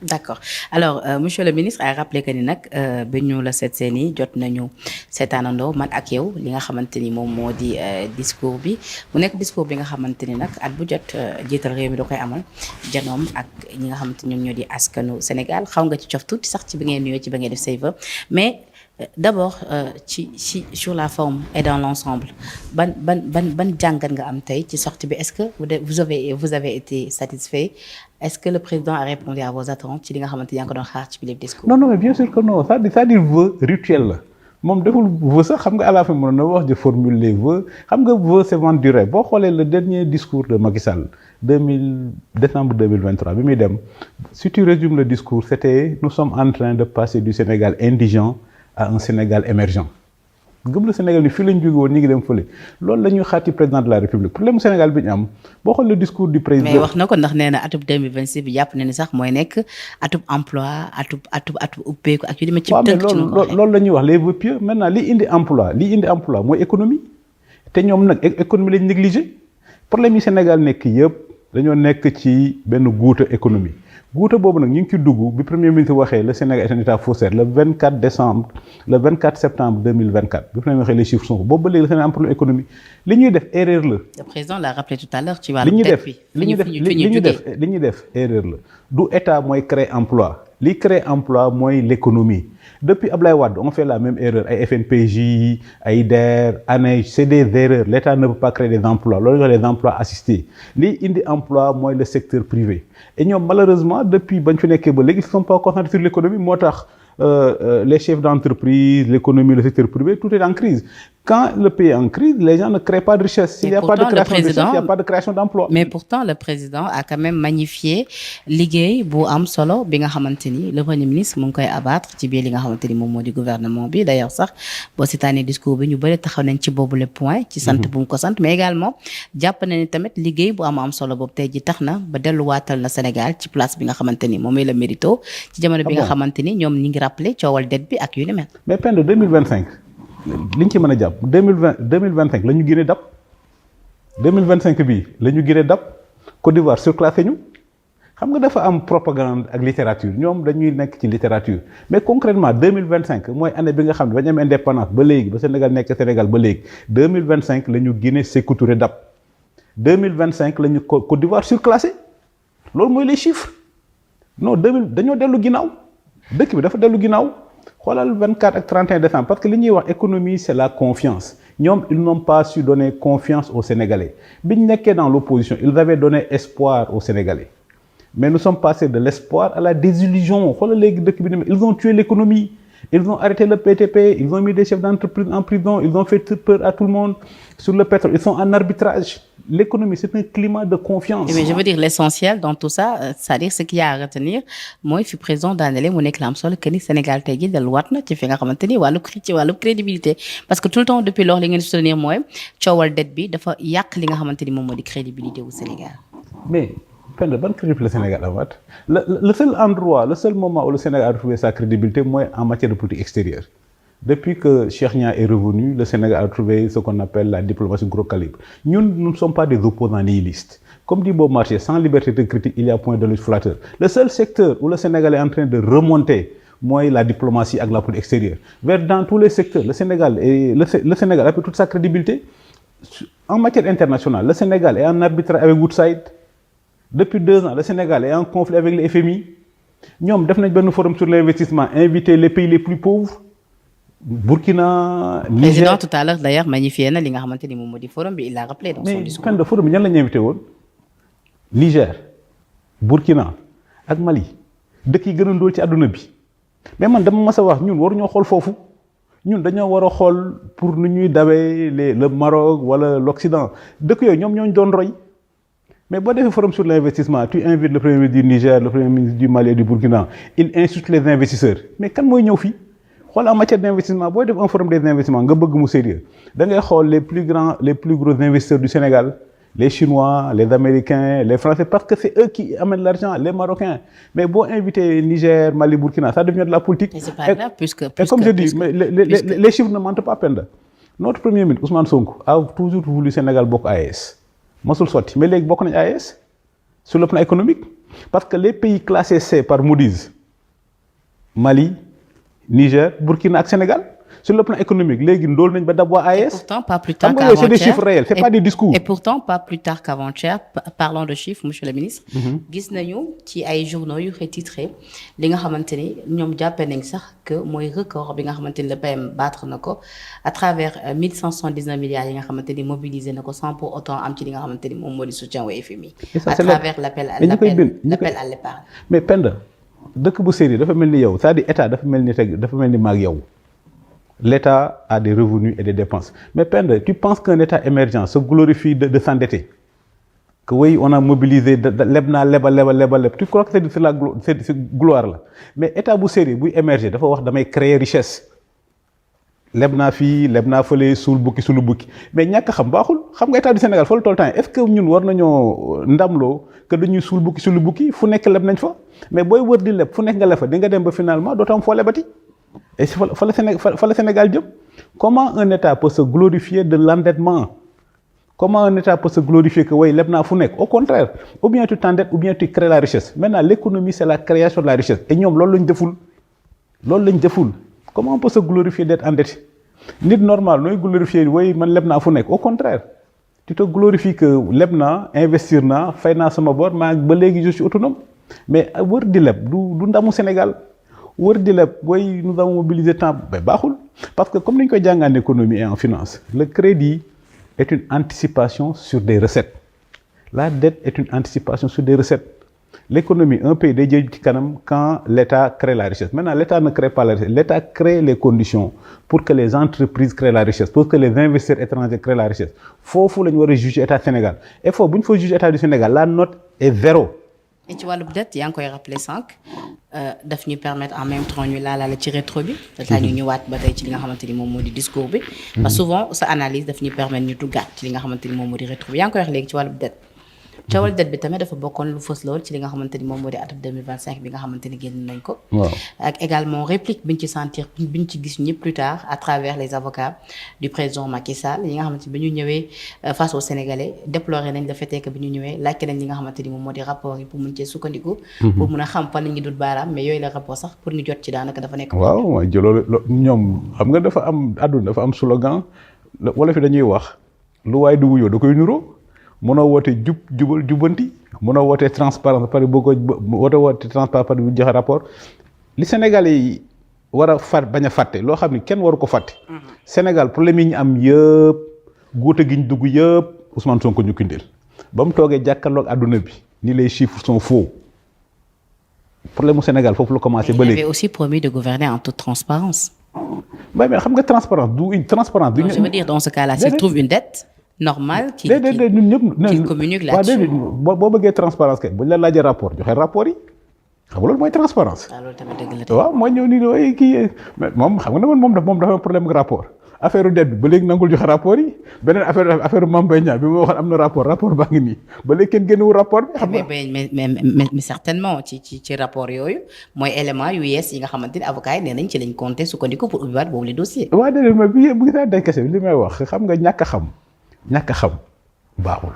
D'accord alors monsieur le ministre a rappelé que ni nag bi ñu la seet see nii jot nañu seetaanandoo man ak yow li nga xamante ni moom moo di discours bi mu nekk discours bi nga xamante ni nag at bu jot jiital réew mi da koy amal janoom ak ñi nga xamante ni ñoom ñoo di askanu Sénégal xaw nga ci cof tuuti sax ci bi ngeen nuyoo ci ba ngeen def say vœux mais d'abord ci sur la forme et dans l'ensemble ban jàngat nga am tey ci sortie bi est-ce que vous avez été satisfait est-ce que le président a répondu à vos attentes ci li nga xamante ni yaa ngi ko doon xaar ci biir discours. non mais bien sûr que non c'est-à-dire vœu rituel la moom deful vœu sax xam nga à la fin mën na wax je formule les vœux xam nga vœu c'est vendre du rêve boo xoolee le dernier discours de Macky Sall décembre 2023 bi muy dem si tu résumes le discours c'était nous sommes en train de passer du Sénégal indigent à un Sénégal émergent gëm la Sénégal ni fii lañ jóge woon ñi ngi dem fële loolu la ñuy xaati président de la République problème mu Sénégal bi ñu am boo xool le discours du président. mais wax na ko ndax nee na atub 2026 bi jàpp na ni sax mooy nekk atub emploi atub ubbeeku ak yu demee ci tënk ci loolu la ñuy wax les vœux pieux maintenant li indi emploi mooy économie te ñoom nag économie lañ négligé problème yi Sénégal nekk yëpp dañoo nekk ci benn guuta économie guuta boobu nag ñu ngi ci dugg bi premier ministre waxee le Sénégal est un état faussaire le 24 septembre 2024 bi premier ministre waxee les chiffres sont boobu ba léegi le Sénégal am problème économie li ñuy def erreur la. le président l'a rappelé tout à l'heure ci wàllu teg bi li ñuy def erreur la du état mooy créer emploi li créer emploi mooy l'économie depuis Ablaye Wade on fait la même erreur ay FNPJ ay DER ANEJ c'est des erreurs l'état ne peut pas créer des emplois loolu les emplois assistés li indi emploi mooy le secteur privé et ñoom malheureusement depuis bañ fi nekkee ba léegi ils ne sont pas concentrés sur l'économie moo tax les chefs d'entreprise l'économie le secteur privé tout est en crise quand le pays est en crise les gens ne créent pas de richesse s'il n'y a pas de création de richesse il n'y a pas de création d'emploi mais pourtant le président a quand même magnifié liggéey bu am solo bi nga xamante ni le premier ministre mu ngi koy abattre ci biir li nga xamante ni moom moo di gouvernement bi d'ailleurs sax boo seetaanee discours bi ñu bëri taxaw nañ ci boobu le point ci sant bu mu ko sant mais également jàpp na ni tamit liggéey bu am solo boobu tey ji tax na ba delluwaatal na Sénégal ci place bi nga xamante ni moom la mérito ci jamono bi nga xamante ni ñoom ñi ngi rappelé coowal dette bi ak yu ni mel mais peine de 2025 li ñu ci mën a jàpp 2025 la ñu gën a dab 2025 bii la ñu gën a dab Côte d'Ivoire surclassé ñu xam nga dafa am propagande ak littérature ñoom dañuy nekk ci littérature mais concrètement 2025 mooy année bi nga xam ne ba ñu am indépendance ba léegi ba Sénégal nekk Sénégal ba léegi 2025 la ñu Guinée Sékou Touré dab 2025 la ñu Côte d'Ivoire surclassé loolu mooy les chiffres non dañoo dellu ginnaaw dëkk bi dafa dellu ginnaaw xoolal 24 ak 31 décembre parce que li ñuy wax économie c'est la confiance ñoom ils n'ont pas su donner confiance aux Sénégalais bi ñu nekkee dans l'opposition ils avaient donné espoir aux Sénégalais mais nous sommes passés de l'espoir à la désillusion xoolal léegi dëkk bi ils ont tué l'économie ils ont arrêté le PTP ils ont mis des chefs d'entreprise en prison ils ont fait peur à tout le monde sur le pétrole ils sont en arbitrage l'économie c'est un climat de confiance. mais je veux dire l'essentiel dans tout ça c'est-à-dire ce qu'il y a à retenir mooy fi président daanele mu nekk la am solo que ni Sénégal tey jii delluwaat na ci fi nga xamante ni wàllu crédibilité parce que tout le temps depuis lors li ngeen soutenir mooy coowal dette bi dafa yàq li nga xamante ni moom moo di crédibilité wu Sénégal. mais Penda ban crédibilité le Sénégal amaat le seul endroit le seul moment où le Sénégal a retrouvé sa crédibilité mooy en matière de politique extérieure. Depuis que Cheikh Niang est revenu, le Sénégal a trouvé ce qu'on appelle la diplomatie gros calibre. Nous ne sommes pas des opposants nihilistes. Comme dit Bob Marché, sans liberté de critique, il y a point de lutte flatteur. Le seul secteur où le Sénégal est en train de remonter, moi, la diplomatie et la politique extérieure. Dans tous les secteurs, le Sénégal a pris toute sa crédibilité. En matière internationale, le Sénégal est en arbitrage avec Woodside. Depuis 2 ans, le Sénégal est en conflit avec le FMI. Nous avons fait un forum sur l'investissement, invité les pays les plus pauvres. Burkina, Niger. Président tout à l'heure d'ailleurs magnifié na li nga xamante ni moom moo di forum bi il l'a rappelé dans son discours. mais kan forum bi ñan la ñu invité woon Niger Burkina ak Mali dëkk yi gën a ndóol ci àdduna bi mais man dama mas a wax ñun waruñoo xool foofu ñun dañoo war a xool pour nu ñuy dawee le Maroc wala l'Occident dëkk yooyu ñoom ñooñu doon roy mais boo defee forum sur l'investissement tu invites le premier ministre du Niger le premier ministre du Mali et du Burkina il insulte les investisseurs mais kan mooy ñëw fii. xool en matière d'investissement booy def un forum des investissements nga bëgg mu sérieux da ngay xool les plus gros investisseurs du Sénégal les Chinois les Américains les Français parce que c'est eux qui amènent l'argent les Marocains mais boo invité Niger Mali Burkina ça devient de la politique. Mais c'est pas grave puisque comme je dis mais les chiffres ne mentent pas Penda notre premier ministre Ousmane Sonko a toujours voulu Sénégal bokk AES masul sotti mais léegi bokk nañ AES sur le plan économique parce que les pays classés C par Moody's Mali Niger Burkina ak Sénégal sur le plan économique léegi ndóol nañ ba dab waa AES. Pourtant pas plus tard xam nga qu'avant-hier c'est des chiffres réels c'est pas des discours. et pourtant pas plus tard qu'avant-hier parlons de chiffres monsieur le ministre. gis nañu ci ay journaux yu xëy titré li nga xamante ni ñoom jàppee nañ sax que mooy record bi nga xamante ni le PM battre na ko à travers 1579 milliards yi nga xamante ni mobilisé na ko sans pour autant am ci li nga xamante ni moom moo di soutien au FMI. à travers l'appel à l'épargne. mais Penda dëkk bu sérieux dafa mel ni yow c'est-à-dire état dafa mel ni maag yow. L'État a des revenus et des dépenses. Mais Penda, tu penses qu'un État émergent se glorifie de s'endetter? Que oui, on a mobilisé lebna leba. Tu crois que c'est gloire là? Mais État bu sérieux, bu émerger, dafa wax damay créer richesse. Lebna fi, lebna fele sul buki. Mais ñaka xam baxul. Xam nga État du Sénégal fol tout le temps. Est-ce que ñun war nañu ndamlo que dañuy sul buki fu nek leb nañ fa? Mais boy wër di leb fu nek nga lefa di nga dem ba finalement doto am fo lebati. Et fa le Sénégal jëm. Comment un État peut se glorifier de l'endettement? Comment un État peut se glorifier que oui, leb naa fu nekk? Au contraire, ou bien tu t'endettes ou bien tu crées la richesse. Maintenant, l'économie, c'est la création de la richesse. Et ñoom loolu lañ deful. Comment on peut se glorifier d'être endetté? Nit normal nooy glorifier oui man leb naa fu nekk. Au contraire, tu te glorifies que leb naa, investir naa, fay naa sama bor, ba léegi je suis autonome. Mais wër di leb du ndamu Sénégal. Nous avons mobilisé temps parce que comme nous avons dit en économie et en finance, le crédit est une anticipation sur des recettes. La dette est une anticipation sur des recettes. L'économie, un pays dédié quand l'État crée la richesse. Maintenant, l'État ne crée pas la richesse. L'État crée les conditions pour que les entreprises créent la richesse, pour que les investisseurs étrangers créent la richesse. Il faut juger l'État du Sénégal. Et il faut juger l'État du Sénégal. La note est 0. Et tu vois le peut-être yaa ngi koy rappelé sànq daf ñu permettre en même temps ñu laalaale ci rétro bi dafa ñu ñëwaat ba tey ci li nga xamante ni moom moo di discours bi parce que souvent sa analyse daf ñuy permettre ñu duggaat ci li nga xamante ni moom moo di rétro bi yaa ngi koy wax léegi ci wàllu dette coowal dette bi tamit dafa bokkoon lu fës lool ci li nga xamante ni moom moo di atum 2025 bi nga xamante ni génn nañ ko ak également réplique biñ ci sentir biñ ci gis ñëpp plus tard à travers les avocats du président Macky Sall yi nga xamante ni bi ñu ñëwee face aux Sénégalais déploré nañ le fait que bi ñu ñëwee laajte nañ li nga xamante ni moom moo di rapport yi pour mun cee sukkandiku pour mun a xam fan la ñuy dut baaraam mais yooyu la rapport sax pour ñu jot ci daanaka dafa nekk waaw mooy jëloo ñoom xam nga dafa am àdduna dafa am slogan wala fi dañuy wax lu waay du wuyoo da koy nuroo mënoo woote jubal jubanti mënoo woote transparence pare bëgg woote transparence pare bu joxe rapport li Sénégalais yi war a bañ a fàtte loo xam ne kenn waru ko fàtte. Sénégal problème yi ñu am yëpp guute gi ñu dugg yëpp Ousmane Sonko ñu kindeel ba mu toogee jàkkaarloog àdduna bi ni les chiffres sont faux problème mu Sénégal foofu la commencé. ba léegi il avait aussi promis de gouverner en toute transparence. mais xam nga transparence du une transparence. Donc, je veux dire dans ce cas-là s'il trouve une dette. normal qui communique là-dessus. boo bëggee transparence kay bu ñu la laajee rapport joxe rapport yi xam nga loolu mooy transparence. loolu tamit dëgg la waaw mooy ñëw nii waaye kii moom xam nga ne moom dafa am problème ak rapport affaire dette bi ba léegi nangul joxe rapport yi beneen affaire Mame Mbaye Niang bi ma waxoon am na rapport baa ngi nii ba léegi kenn génnewul rapport bi. xam nga mais certainement ci rapport yooyu mooy élément yu yees yi nga xamante ni avocat yi nee nañ ci lañ compter sukkandiku pour ubbiwaat boobu les dossiers. waaw déedéet mais bu gisee day kese li may wax xam nga ñàkk a xam baaxul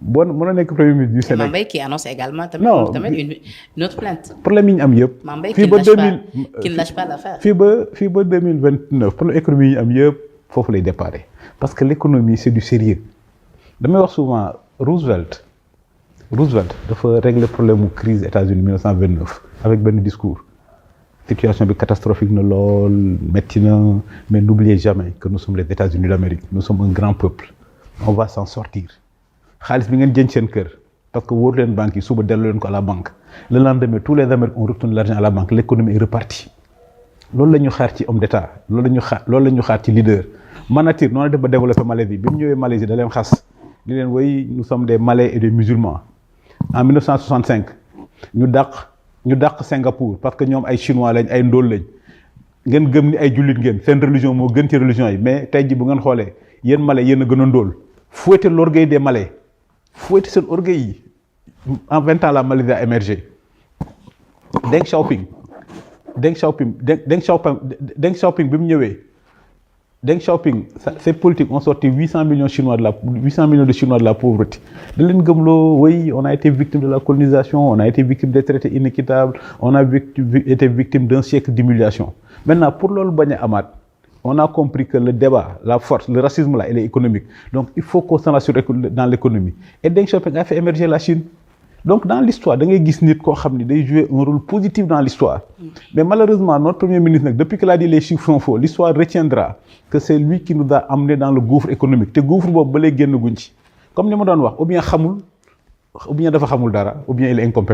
bon mën na nekk premier ministre du Sénégal. Mame Mbaye qui annonce également tamit une autre plainte. problème yi ñu am yëpp. Mame Mbaye qui ne lâche pas l'affaire. fii ba 2029 problème économie yi ñu am yëpp foofu lay déparé parce que l'économie c'est du sérieux damay wax souvent Roosevelt dafa régler problème mu crise États-Unis 1929 avec benn discours situation bi catastrophique na lool métti na mais n'oubliez jamais que nous sommes les États-Unis d'Amérique nous sommes un grand peuple on va s'en sortir xaalis bi ngeen jënd seen kër parce que wóor leen banque yi suba delloo leen ko à la banque le lendemain tous les Américains ont retourné l'argent à la banque l'économie est repartie loolu la ñu xaar ci homme d'État loolu la ñu xaar ci leader Mahathir noonu la def ba développer Malaisie bi mu ñëwee Malaisie da leen xas ni leen way nous sommes des Malais et des musulmans en 1965 ñu dàq Singapour parce que ñoom ay chinois lañ ay ndóol lañ ngeen gëm ni ay jullit ngeen seen religion moo gën ci religion yi mais tey ji bu ngeen xoolee yéen Malais yéen a gën a ndóol fouettez l'orgueil des Malais fouettez seen orgueil yi en 20 ans la Malaisie a émergé Deng Xiaoping bi mu ñëwee Deng Xiaoping ces politiques ont sorti 800 millions de Chinois de la pauvreté. Da leen gëmloo oui on a été victime de la colonisation, on a été victime des traités inéquitables, on a été victime d'un siècle d'humiliation. Maintenant pour loolu bañ a amaat on a compris que le débat, la force, le racisme là, il est économique. Donc il faut qu'on s'en assure dans l'économie. Et Deng Xiaoping a fait émerger la Chine. Donc dans l'histoire, da ngay gis nit koo xam ni day jouer un rôle positif dans l'histoire. Mais malheureusement, notre premier ministre nag depuis qu'il a dit les chiffres sont faux, l'histoire retiendra que c'est lui qui nous a amené dans le gouffre économique. Te gouffre boobu ba léegi génn guñ ci. Comme ni ma doon wax, ou bien xamul, ou bien dafa xamul dara, ou bien il est incompétent.